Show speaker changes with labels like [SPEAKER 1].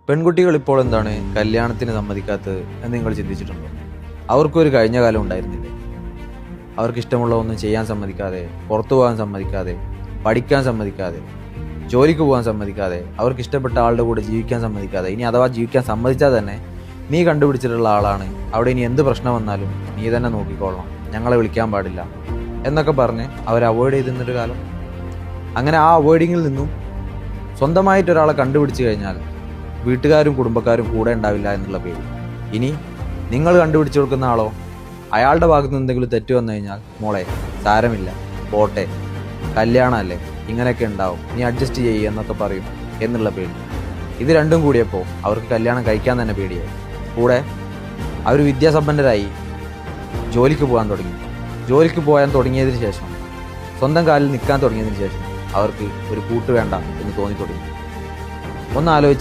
[SPEAKER 1] പെൺകുട്ടികൾ ഇപ്പോൾ എന്താണ് കല്യാണത്തിന് സമ്മതിക്കാത്തത് എന്ന് നിങ്ങൾ ചിന്തിച്ചിട്ടുണ്ടോ? അവർക്കൊരു കഴിഞ്ഞ കാലം ഉണ്ടായിരുന്നില്ലേ? അവർക്ക് ഇഷ്ടമുള്ള ഒന്നും ചെയ്യാൻ സമ്മതിക്കാതെ, പുറത്തു പോകാൻ സമ്മതിക്കാതെ, പഠിക്കാൻ സമ്മതിക്കാതെ, ജോലിക്ക് പോകാൻ സമ്മതിക്കാതെ, അവർക്ക് ഇഷ്ടപ്പെട്ട ആളുടെ കൂടെ ജീവിക്കാൻ സമ്മതിക്കാതെ, ഇനി അഥവാ ജീവിക്കാൻ സമ്മതിച്ചാൽ തന്നെ നീ കണ്ടുപിടിച്ചിട്ടുള്ള ആളാണ്, അവിടെ ഇനി എന്ത് പ്രശ്നം വന്നാലും നീ തന്നെ നോക്കിക്കോളണം, ഞങ്ങളെ വിളിക്കാൻ പാടില്ല എന്നൊക്കെ പറഞ്ഞ് അവർ അവോയ്ഡ് ചെയ്തിരുന്നൊരു കാലം. അങ്ങനെ ആ അവോയ്ഡിങ്ങിൽ നിന്നും സ്വന്തമായിട്ടൊരാളെ കണ്ടുപിടിച്ച് കഴിഞ്ഞാൽ വീട്ടുകാരും കുടുംബക്കാരും കൂടെ ഉണ്ടാവില്ല എന്നുള്ള പേടി. ഇനി നിങ്ങൾ കണ്ടുപിടിച്ചു കൊടുക്കുന്ന ആളോ അയാളുടെ ഭാഗത്ത് നിന്ന് എന്തെങ്കിലും തെറ്റ് വന്നു കഴിഞ്ഞാൽ മോളെ സാരമില്ല, പോട്ടെ, കല്യാണമല്ലേ, ഇങ്ങനെയൊക്കെ ഉണ്ടാവും, നീ അഡ്ജസ്റ്റ് ചെയ്യുക എന്നൊക്കെ പറയും എന്നുള്ള പേടി. ഇത് രണ്ടും കൂടിയപ്പോൾ അവർക്ക് കല്യാണം കഴിക്കാൻ തന്നെ പേടിയായി. കൂടെ അവർ വിദ്യാസമ്പന്നരായി ജോലിക്ക് പോകാൻ തുടങ്ങി. ജോലിക്ക് പോകാൻ തുടങ്ങിയതിന് ശേഷം, സ്വന്തം കാലിൽ നിൽക്കാൻ തുടങ്ങിയതിന് ശേഷം അവർക്ക് ഒരു കൂട്ട് വേണ്ട എന്ന് തോന്നി തുടങ്ങി. ഒന്ന് ആലോചിച്ച്